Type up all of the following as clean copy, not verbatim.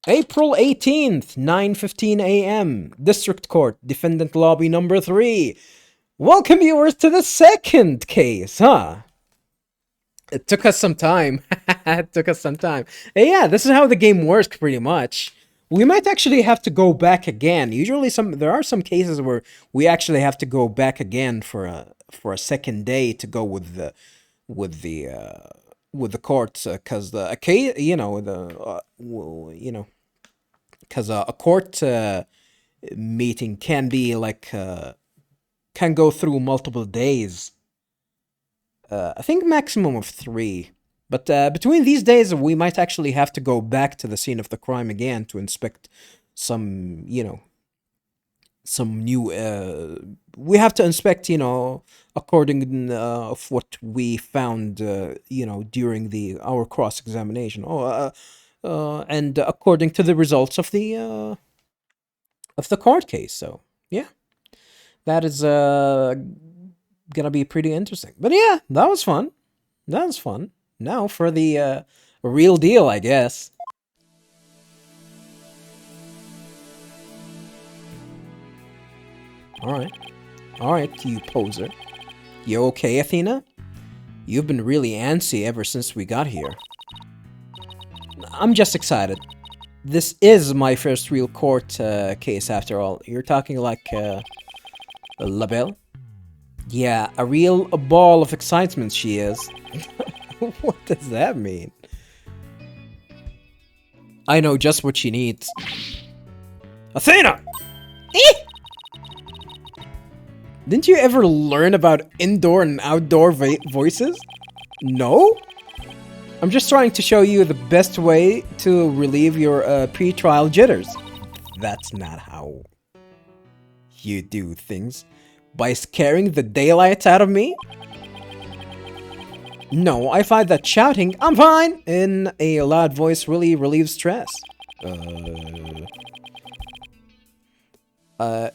April 18th, 9:15 a.m. District Court, Defendant Lobby number 3. Welcome viewers to the second case, huh? It took us some time. It took us some time. Yeah, this is how the game works pretty much. We might actually have to go back again. Usually there are some cases where we actually have to go back again for a second day to go with the courts, because the case, because a court meeting can be like can go through multiple days. I think maximum of 3. But between these days, we might actually have to go back to the scene of the crime again to inspect some, some new. We have to inspect, according of what we found, during our cross examination. And according to the results of the court case. So yeah, that is gonna be pretty interesting. But yeah, that was fun. That was fun. Now for the real deal, I guess. Alright, you poser. You okay, Athena? You've been really antsy ever since we got here. I'm just excited. This is my first real court case after all. You're talking like LaBelle? Yeah, a real ball of excitement she is. What does that mean? I know just what she needs. Athena! Didn't you ever learn about indoor and outdoor voices? No? I'm just trying to show you the best way to relieve your pre-trial jitters. That's not how you do things. By scaring the daylights out of me? No, I find that shouting, "I'm fine!" in a loud voice really relieves stress.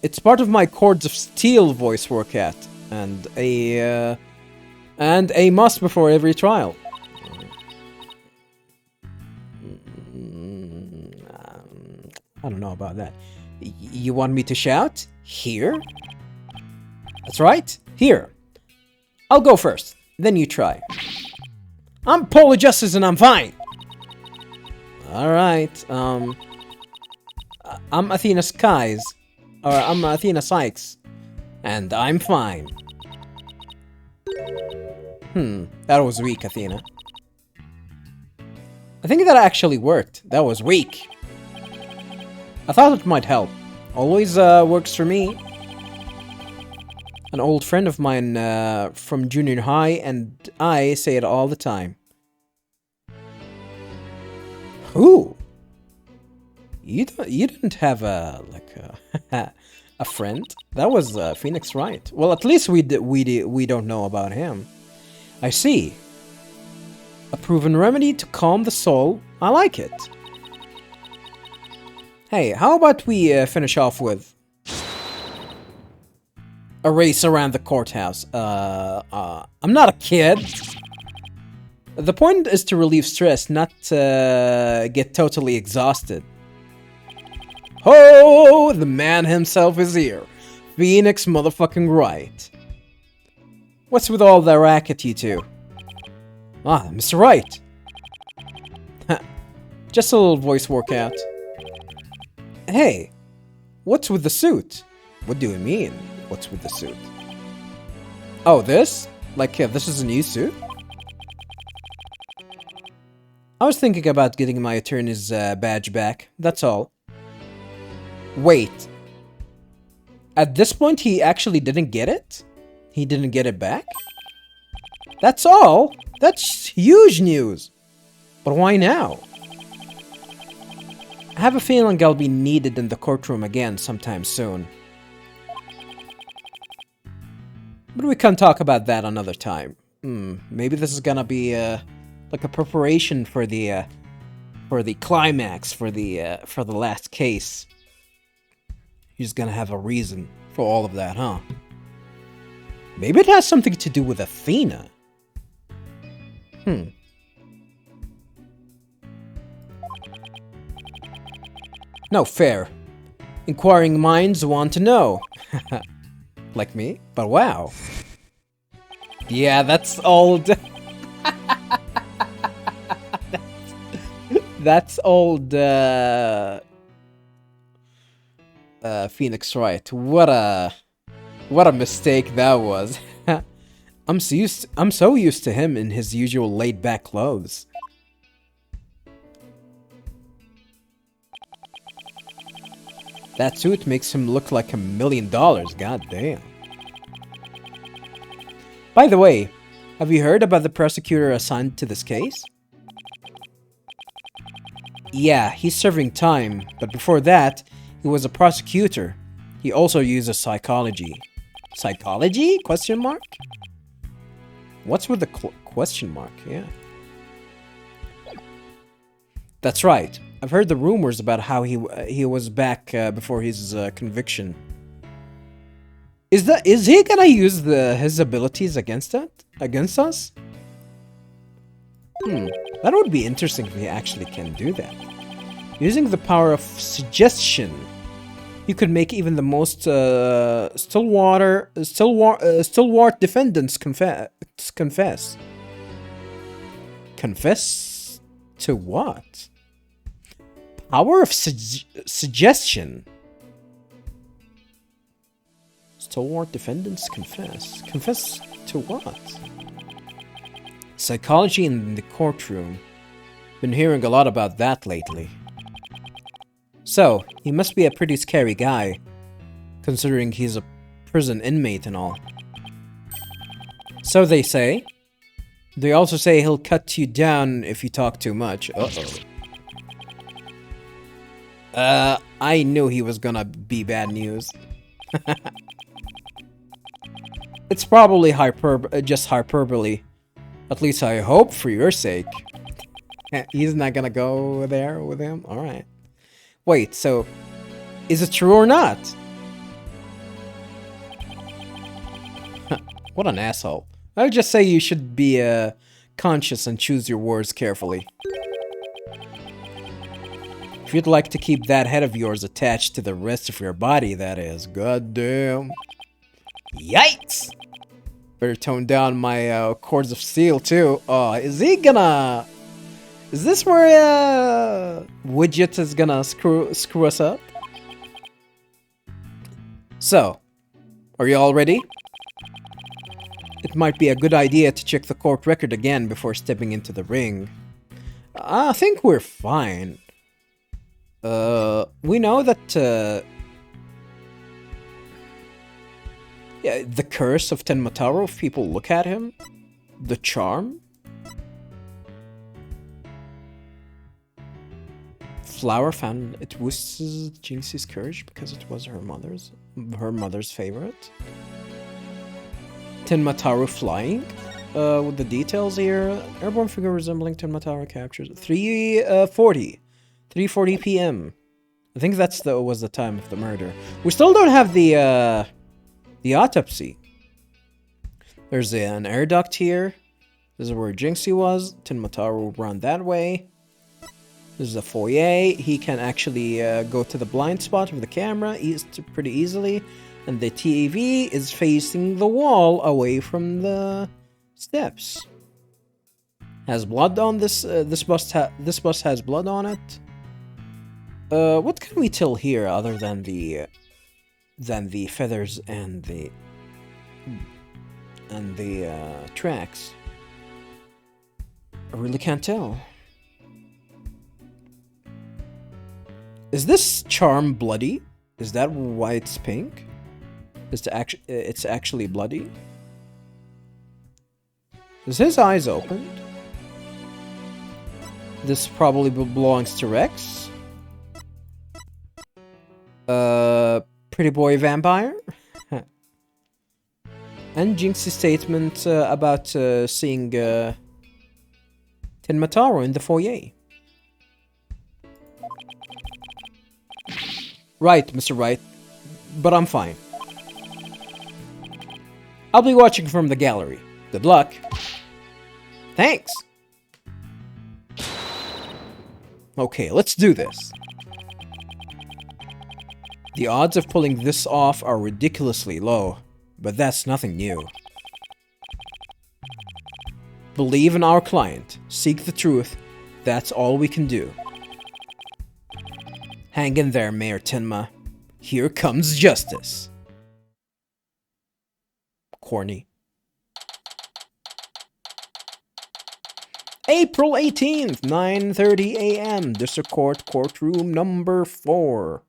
It's part of my Chords of Steel voice workout, and a must before every trial. I don't know about that. You want me to shout? Here? That's right, here. I'll go first, then you try. I'm Polo Justice and I'm fine! Alright, I'm Athena Cykes. Or I'm Athena Cykes. And I'm fine. That was weak, Athena. I think that actually worked. That was weak. I thought it might help. Always works for me. An old friend of mine from junior high, and I say it all the time. Who? You didn't have a friend? That was Phoenix Wright. Well, at least we don't know about him. I see. A proven remedy to calm the soul. I like it. Hey, how about we finish off with a race around the courthouse? I'm not a kid. The point is to relieve stress, not get totally exhausted. Ho! The man himself is here. Phoenix motherfucking Wright. What's with all the racket, you two? Ah, Mr. Wright. Just a little voice workout. Hey, what's with the suit? What do you mean, what's with the suit? Oh, this? Like, this is a new suit? I was thinking about getting my attorney's badge back, that's all. Wait. At this point, he actually didn't get it? He didn't get it back? That's all? That's huge news. But why now? I have a feeling I'll be needed in the courtroom again sometime soon. But we can talk about that another time. Maybe this is gonna be like a preparation for the climax, for the last case. He's gonna have a reason for all of that, huh? Maybe it has something to do with Athena. No, fair. Inquiring minds want to know. Like me? But wow. Yeah, that's old. That's old, Phoenix Wright. What a mistake that was. I'm so used to him in his usual laid-back clothes. That suit makes him look like $1 million, god damn. By the way, have you heard about the prosecutor assigned to this case? Yeah, he's serving time, but before that, he was a prosecutor. He also uses psychology. Psychology? Question mark? What's with the question mark? Yeah. That's right. I've heard the rumors about how he was back before his conviction. Is he gonna use his abilities against us? That would be interesting if he actually can do that. Using the power of suggestion, you could make even the most stalwart defendants confess. Confess to what? Power of suggestion. Stalwart defendants confess. Confess to what? Psychology in the courtroom. Been hearing a lot about that lately. So, he must be a pretty scary guy, considering he's a prison inmate and all. So they say. They also say he'll cut you down if you talk too much. I knew he was gonna be bad news. It's probably just hyperbole. At least I hope for your sake. He's not gonna go there with him? Alright. Wait, so... is it true or not? What an asshole. I would just say you should be conscious and choose your words carefully. If you'd like to keep that head of yours attached to the rest of your body, that is. God damn. Yikes! Better tone down my cords of steel, too. Oh, is he gonna... is this where Widget is gonna screw us up? So, are you all ready? It might be a good idea to check the court record again before stepping into the ring. I think we're fine. We know that, yeah, the curse of Tenmataro, if people look at him. The charm. Flower found it boosts Jinxie's courage because it was her mother's favorite. Tenmataro flying. With the details here. Airborne figure resembling Tenmataro captures 3:40 p.m. I think was the time of the murder. We still don't have the autopsy. There's an air duct here. This is where Jinxie was. Tenmataro ran that way. This is a foyer. He can actually go to the blind spot of the camera pretty easily. And the TV is facing the wall away from the steps. Has blood on this. This bus has blood on it. What can we tell here other than the feathers and the tracks? I really can't tell. Is this charm bloody? Is that why it's pink? It's actually bloody? Is his eyes opened? This probably belongs to Rex. Pretty boy vampire? And Jinxie's statement about seeing Tenmataro in the foyer. Right, Mr. Wright. But I'm fine. I'll be watching from the gallery. Good luck. Thanks. Okay, let's do this. The odds of pulling this off are ridiculously low, but that's nothing new. Believe in our client. Seek the truth. That's all we can do. Hang in there, Mayor Tenma. Here comes justice. Corny. April 18th, 9:30 a.m. District Court, courtroom number 4.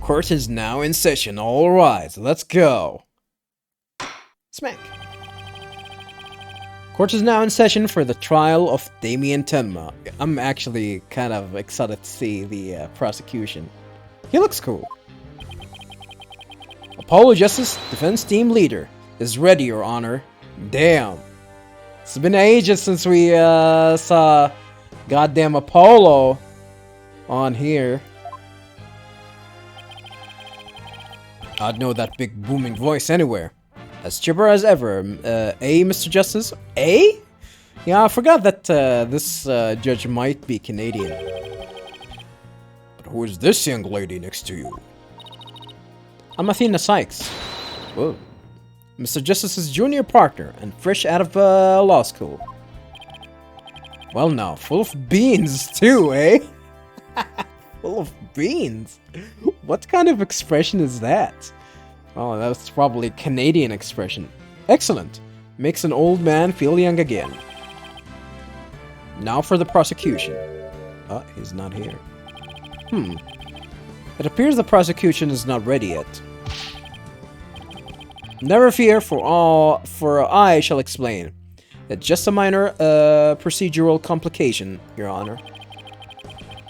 Court is now in session. All rise. Let's go. Smack. Court is now in session for the trial of Damien Tenma. I'm actually kind of excited to see the prosecution. He looks cool. Apollo Justice, defense team leader, is ready, Your Honor. Damn. It's been ages since we saw goddamn Apollo on here. I'd know that big booming voice anywhere. As chipper as ever, Mr. Justice? Yeah, I forgot that this judge might be Canadian. But who is this young lady next to you? I'm Athena Cykes. Whoa. Mr. Justice's junior partner and fresh out of law school. Well now, full of beans too, eh? Full of beans? What kind of expression is that? Oh, that's probably a Canadian expression. Excellent. Makes an old man feel young again. Now for the prosecution. Oh, he's not here. It appears the prosecution is not ready yet. Never fear, for I shall explain. It's just a minor procedural complication, Your Honor.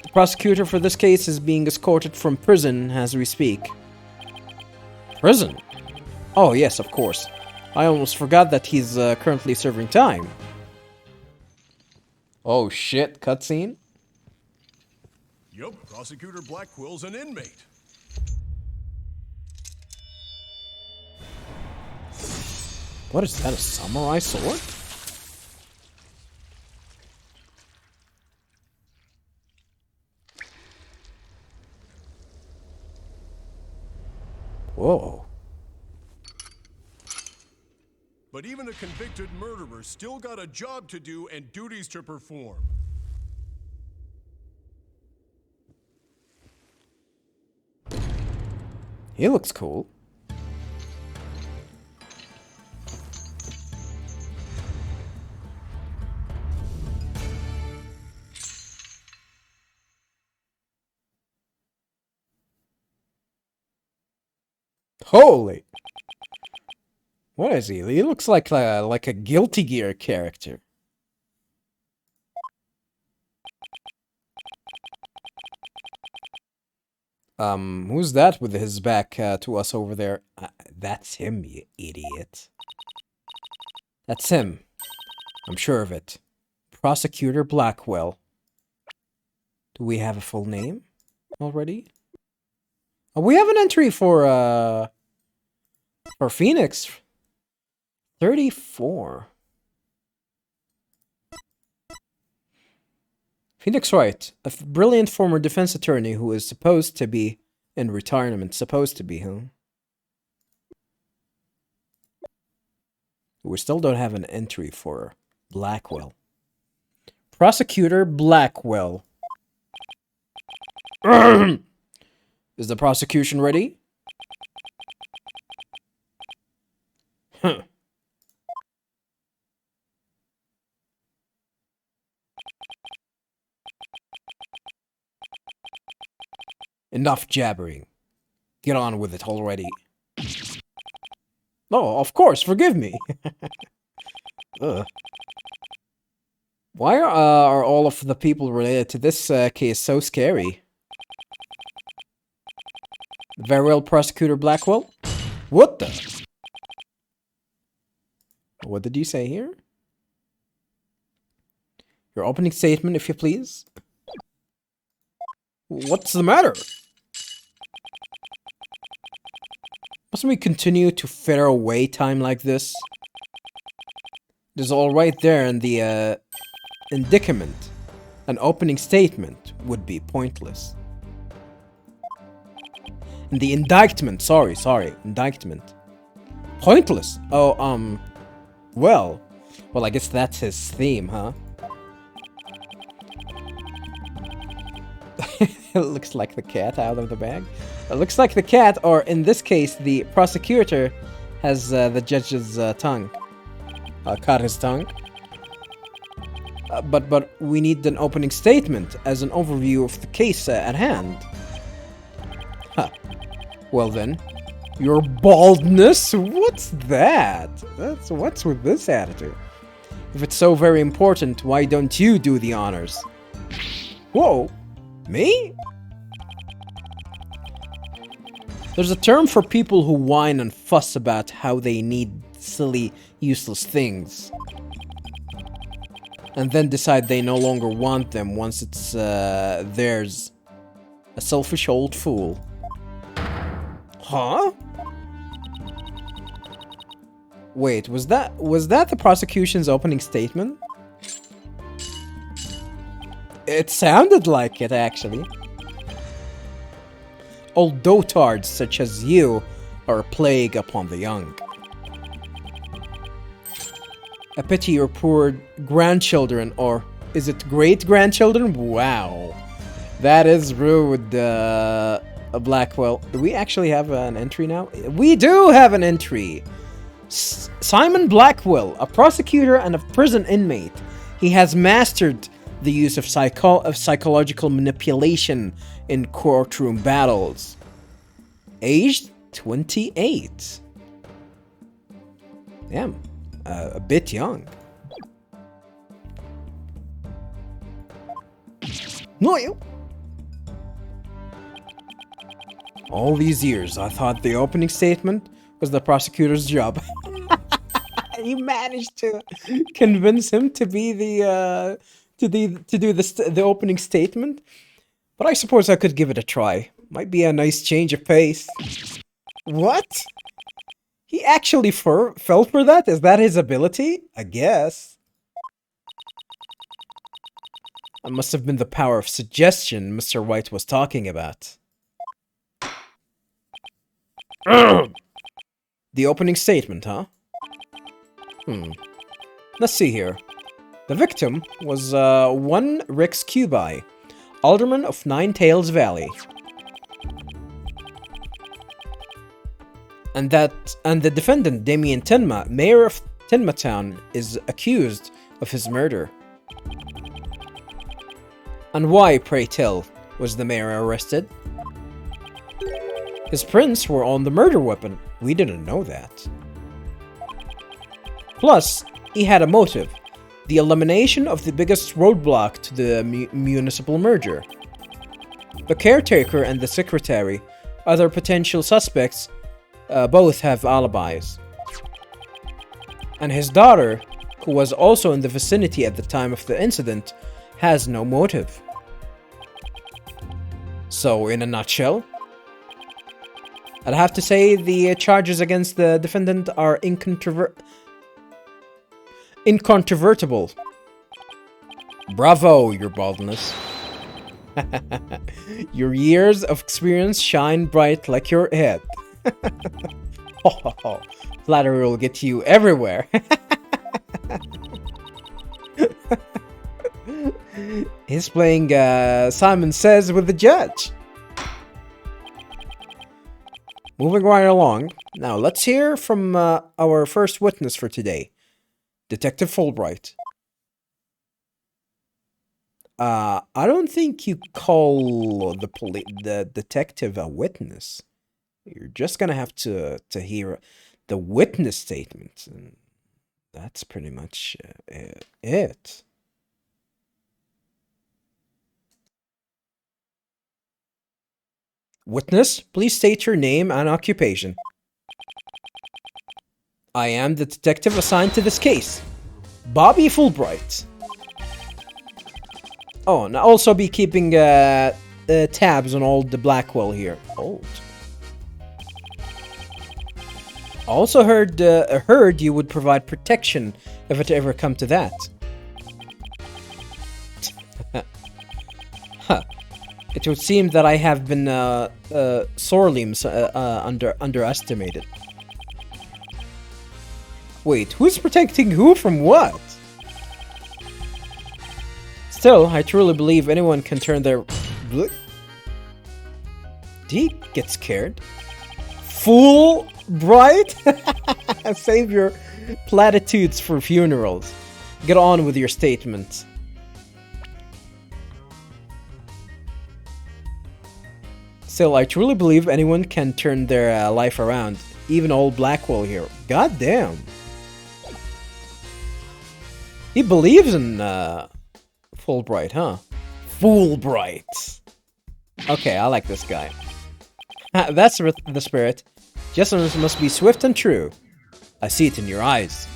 The prosecutor for this case is being escorted from prison as we speak. Prison? Oh yes, of course. I almost forgot that he's currently serving time. Oh shit, cutscene? Yup, Prosecutor Blackwell's an inmate. What is that, a samurai sword? Whoa. But even a convicted murderer still got a job to do and duties to perform. He looks cool. Holy! What is he? He looks like a Guilty Gear character. Who's that with his back to us over there? That's him, you idiot. That's him. I'm sure of it. Prosecutor Blackwell. Do we have a full name already? Oh, we have an entry for Phoenix. 34. Phoenix Wright, a brilliant former defense attorney who is supposed to be in retirement. Supposed to be, huh? We still don't have an entry for Blackwell. Prosecutor Blackwell. Is the prosecution ready? Huh. Enough jabbering. Get on with it already. Oh, of course, forgive me. Ugh. Why are all of the people related to this case so scary? Very well, Prosecutor Blackwell. What the? What did you say here? Your opening statement, if you please. What's the matter? Mustn't we continue to fritter away time like this? It is all right there in the indictment. An opening statement would be pointless. And the indictment, sorry, indictment. Pointless? Oh, well, I guess that's his theme, huh? It looks like the cat out of the bag. It looks like the cat, or in this case, the prosecutor, has the judge's tongue. Cut his tongue. But we need an opening statement as an overview of the case at hand. Huh. Well then, your baldness? What's that? What's with this attitude? If it's so very important, why don't you do the honors? Whoa, me? There's a term for people who whine and fuss about how they need silly, useless things. And then decide they no longer want them once it's theirs. A selfish old fool. Huh? Wait, was that the prosecution's opening statement? It sounded like it, actually. Old dotards such as you are a plague upon the young. I pity your poor grandchildren, or is it great-grandchildren? Wow. That is rude, Blackwell. Do we actually have an entry now? We do have an entry! Simon Blackwell, a prosecutor and a prison inmate. He has mastered the use of psychological manipulation in courtroom battles. Aged 28. Damn. A bit young. No, you. All these years, I thought the opening statement was the prosecutor's job. You managed to convince him to be the to do the opening statement, but I suppose I could give it a try. Might be a nice change of pace. What? He actually fell for that? Is that his ability? I guess. That must have been the power of suggestion Mr. Wright was talking about. The opening statement, huh? Let's see here. The victim was one Rex Cubi, alderman of Nine Tails Valley. And the defendant, Damien Tenma, mayor of Tenma Town, is accused of his murder. And why, pray tell, was the mayor arrested? His prints were on the murder weapon. We didn't know that. Plus, he had a motive. The elimination of the biggest roadblock to the municipal merger. The caretaker and the secretary, other potential suspects, both have alibis. And his daughter, who was also in the vicinity at the time of the incident, has no motive. So, in a nutshell, I'd have to say the charges against the defendant are incontrovertible. Bravo, your baldness. Your years of experience shine bright like your head. Flattery will get you everywhere. He's playing Simon Says with the judge. Moving right along. Now, let's hear from our first witness for today. Detective Fulbright. I don't think you call the detective a witness. You're just gonna have to hear the witness statement, and that's pretty much it. Witness, please state your name and occupation. I am the detective assigned to this case, Bobby Fulbright. Oh, and I'll also be keeping tabs on all the Blackwell here. Old. Also heard you would provide protection if it ever come to that. It would seem that I have been sorely underestimated. Wait, who's protecting who from what? Still, I truly believe anyone can turn their... Did he get scared? Fool, Bright? Save your platitudes for funerals. Get on with your statements. Still, I truly believe anyone can turn their life around. Even old Blackwell here. God damn. He believes in Fulbright, huh? Fulbright. Okay, I like this guy. That's the spirit. Justice must be swift and true. I see it in your eyes.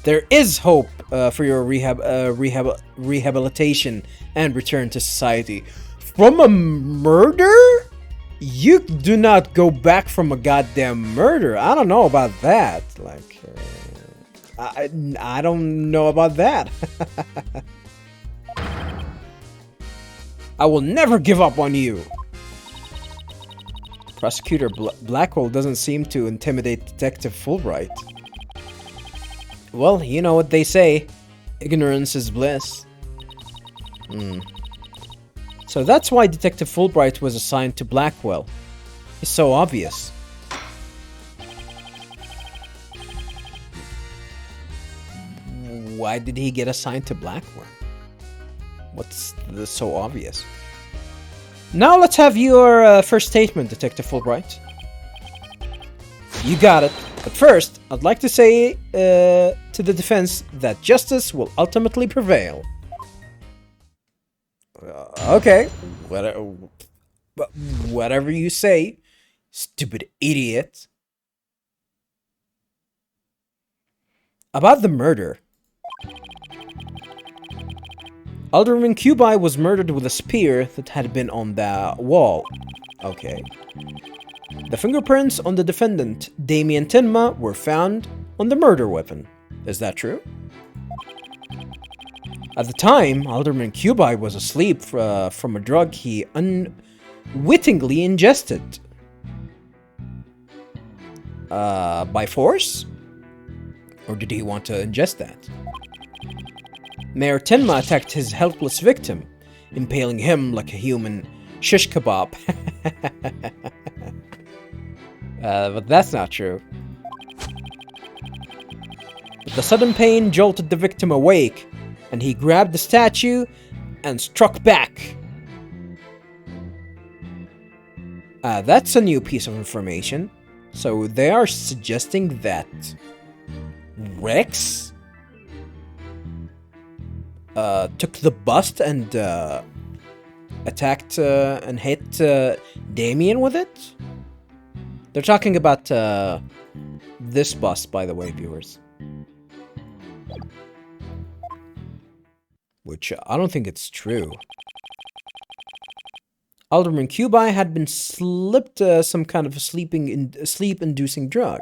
There is hope for your rehabilitation and return to society. From a murder? You do not go back from a goddamn murder. I don't know about that. Like, I don't know about that. I will never give up on you. Prosecutor Blackwell doesn't seem to intimidate Detective Fulbright. Well, you know what they say. Ignorance is bliss. So that's why Detective Fulbright was assigned to Blackwell. It's so obvious. Why did he get assigned to Blackwell? What's so obvious? Now let's have your first statement, Detective Fulbright. You got it. But first, I'd like to say to the defense that justice will ultimately prevail. Okay. Whatever you say, stupid idiot. About the murder. Alderman Cubi was murdered with a spear that had been on the wall. Okay. The fingerprints on the defendant, Damien Tenma, were found on the murder weapon. Is that true? At the time, Alderman Cubi was asleep from a drug he unwittingly ingested. By force? Or did he want to ingest that? Mayor Tenma attacked his helpless victim, impaling him like a human shish kebab. But that's not true. The sudden pain jolted the victim awake, and he grabbed the statue and struck back. That's a new piece of information. So they are suggesting that Rex took the bust and attacked and hit Damien with it? They're talking about this bust, by the way, viewers. Which I don't think it's true. Alderman Cubi had been slipped some kind of a sleep-inducing drug.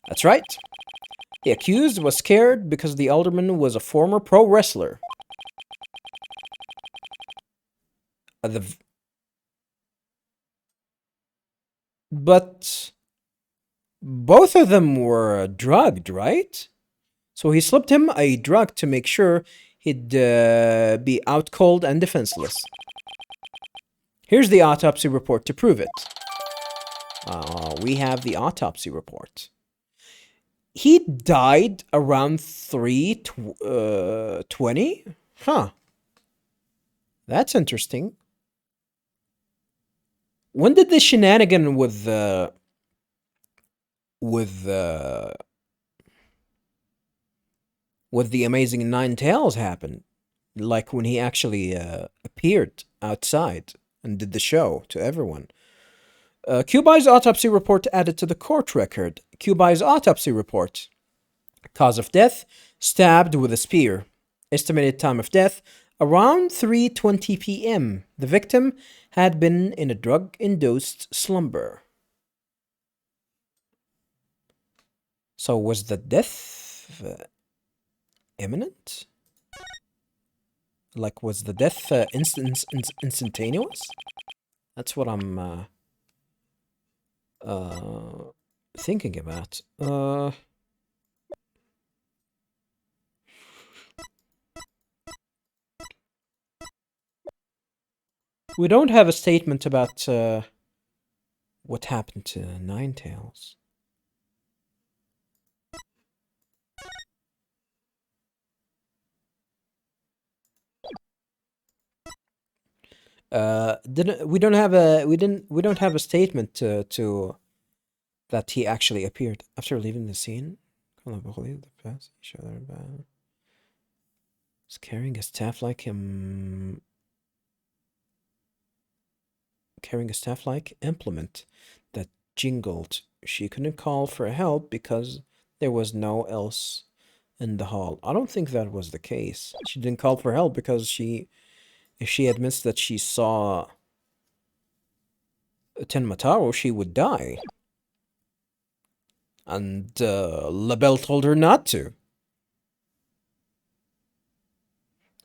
That's right. The accused was scared because the alderman was a former pro wrestler. But both of them were drugged, right? So he slipped him a drug to make sure he'd be out cold and defenseless. Here's the autopsy report to prove it. We have the autopsy report. He died around 3:20? Huh. That's interesting. When did the shenanigan with the Amazing Nine Tails happen? Like when he actually appeared outside and did the show to everyone. Cubi's autopsy report added to the court record. Cubi's autopsy report. Cause of death, stabbed with a spear. Estimated time of death, around 3:20 p.m. The victim had been in a drug-induced slumber. So was the death imminent? Like, was the death instantaneous? That's what I'm thinking about. We don't have a statement about what happened to Ninetales. We don't have a statement to that he actually appeared after leaving the scene. Can't believe the past each other about. Was carrying a staff like him. Carrying a staff-like implement that jingled. She couldn't call for help because there was no else in the hall. I don't think that was the case. She didn't call for help because if she admits that she saw Tenmataro, she would die. And LaBelle told her not to.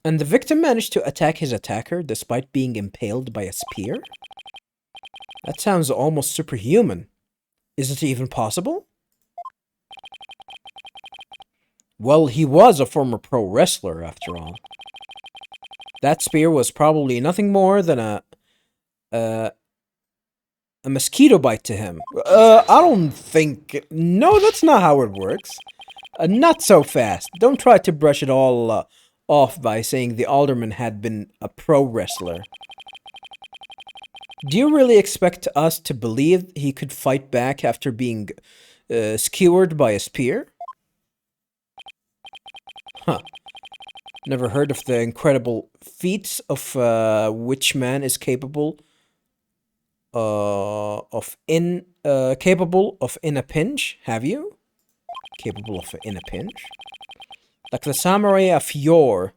And the victim managed to attack his attacker despite being impaled by a spear? That sounds almost superhuman. Is it even possible? Well, he was a former pro wrestler, after all. That spear was probably nothing more than a mosquito bite to him. I don't think... No, that's not how it works. Not so fast. Don't try to brush it all off by saying the alderman had been a pro wrestler. Do you really expect us to believe he could fight back after being skewered by a spear? Huh. Never heard of the incredible feats of which man is capable in a pinch, have you? Capable of in a pinch? Like the samurai of yore,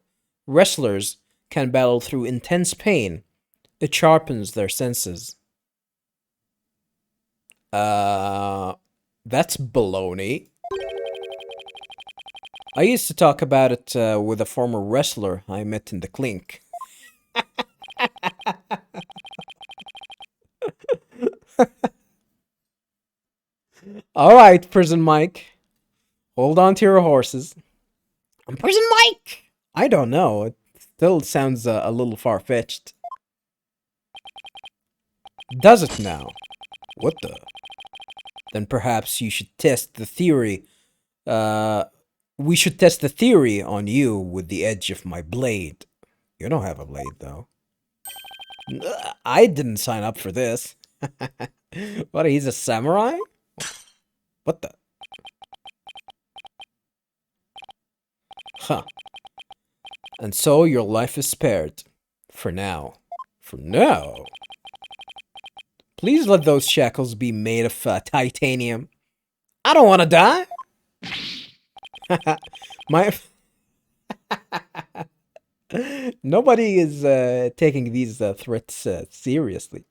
wrestlers can battle through intense pain. It sharpens their senses. That's baloney. I used to talk about it with a former wrestler I met in the clink. Alright, Prison Mike. Hold on to your horses. Prison Mike! I don't know. It still sounds a little far-fetched. Does it now? What the? Then perhaps you should test the theory. We should test the theory on you with the edge of my blade. You don't have a blade, though. I didn't sign up for this. What, he's a samurai? What the? Huh. And so your life is spared. For now. For now? Please let those shackles be made of titanium. I don't want to die. Nobody is taking these threats seriously.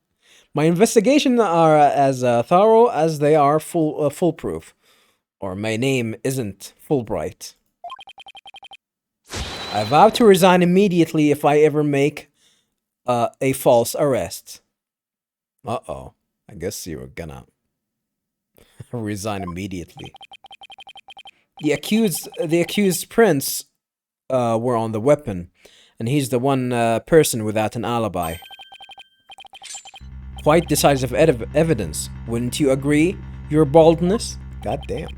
My investigations are as thorough as they are foolproof. Or my name isn't Fulbright. I vow to resign immediately if I ever make a false arrest. Uh-oh. I guess you're gonna resign immediately. The accused prints were on the weapon, and he's the one person without an alibi. Quite decisive evidence, wouldn't you agree, Your Baldness? God damn.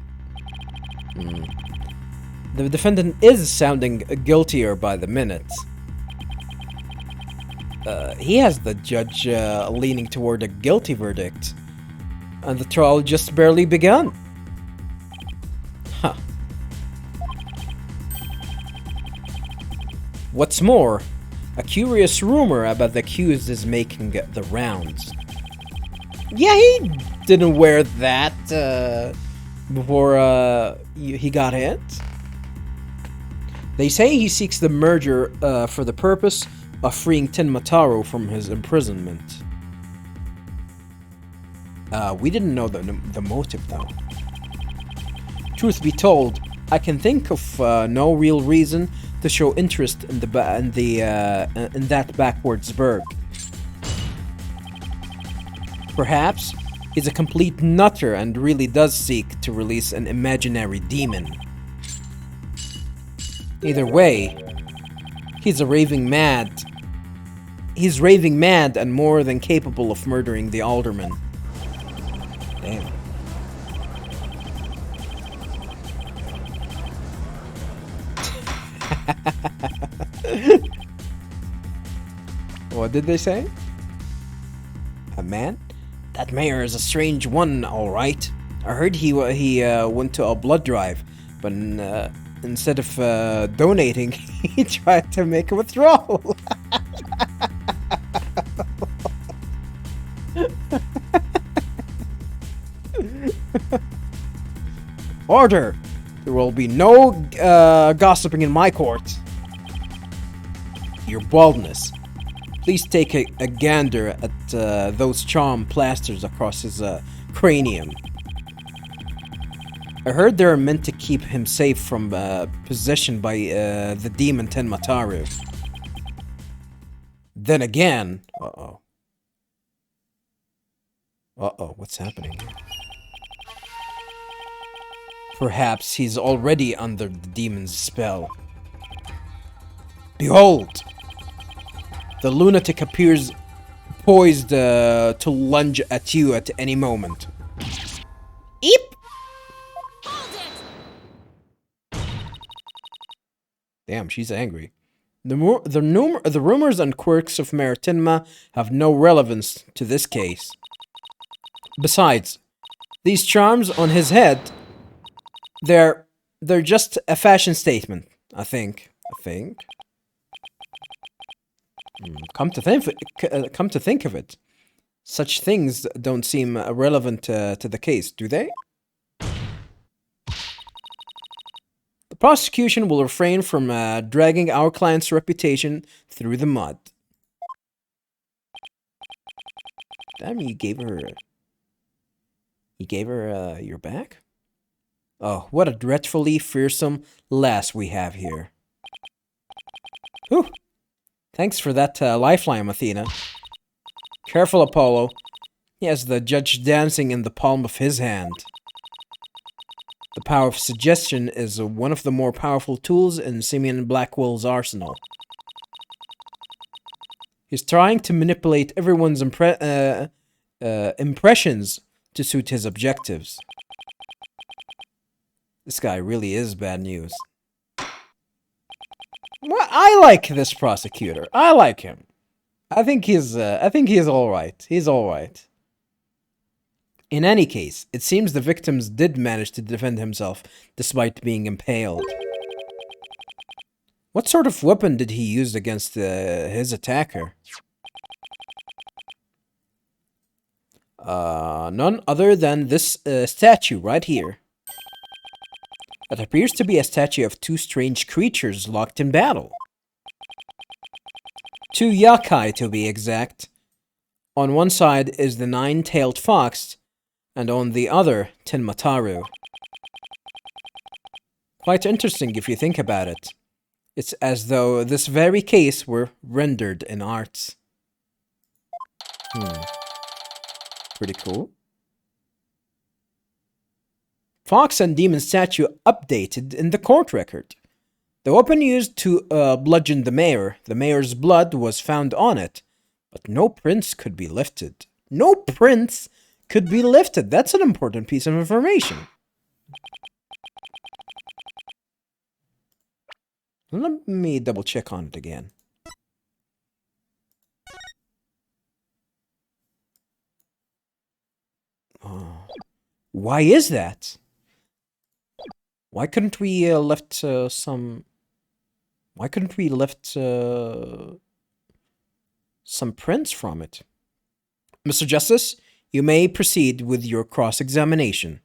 The defendant is sounding guiltier by the minute. He has the judge leaning toward a guilty verdict. And the trial just barely begun. Huh. What's more, a curious rumor about the accused is making the rounds. Yeah, he didn't wear that before he got hit. They say he seeks the merger for the purpose of freeing Tenmataro from his imprisonment. We didn't know the motive, though. Truth be told, I can think of no real reason to to show interest in that backwards burg. Perhaps he's a complete nutter and really does seek to release an imaginary demon. Either way, he's raving mad and more than capable of murdering the alderman. Damn. What did they say? A man? That mayor is a strange one, all right. I heard he went to a blood drive, but instead of donating, he tried to make a withdrawal. Order! There will be no gossiping in my court. Your baldness. Please take a gander at those charm plasters across his cranium. I heard they're meant to keep him safe from possession by the demon Tenmataru. Then again... Uh-oh, what's happening here? Perhaps he's already under the demon's spell. Behold! The lunatic appears poised to lunge at you at any moment. Eep! Damn, she's angry. The rumors and quirks of Mayor Tenma have no relevance to this case. Besides, these charms on his head, they're just a fashion statement, I think. Come to think of it, such things don't seem relevant to the case, do they? The prosecution will refrain from dragging our client's reputation through the mud. Damn, you gave her your back? Oh, what a dreadfully fearsome lass we have here. Whew. Thanks for that lifeline, Athena. Careful, Apollo. He has the judge dancing in the palm of his hand. The power of suggestion is one of the more powerful tools in Simeon Blackwell's arsenal. He's trying to manipulate everyone's impressions to suit his objectives. This guy really is bad news. Well, I like this prosecutor. I like him. I think he's all right. He's all right. In any case, it seems the victims did manage to defend himself despite being impaled. What sort of weapon did he use against his attacker? None other than this statue right here. It appears to be a statue of two strange creatures locked in battle. Two yakai, to be exact. On one side is the nine-tailed fox, and on the other, Tenmataru. Quite interesting if you think about it. It's as though this very case were rendered in art. Pretty cool. Fox and demon statue updated in the court record. The weapon used to bludgeon the mayor's blood was found on it, but no prints could be lifted. No prints could be lifted. That's an important piece of information. Let me double check on it again. Why is that? Why couldn't we left some prints from it? Mr. Justice, you may proceed with your cross-examination.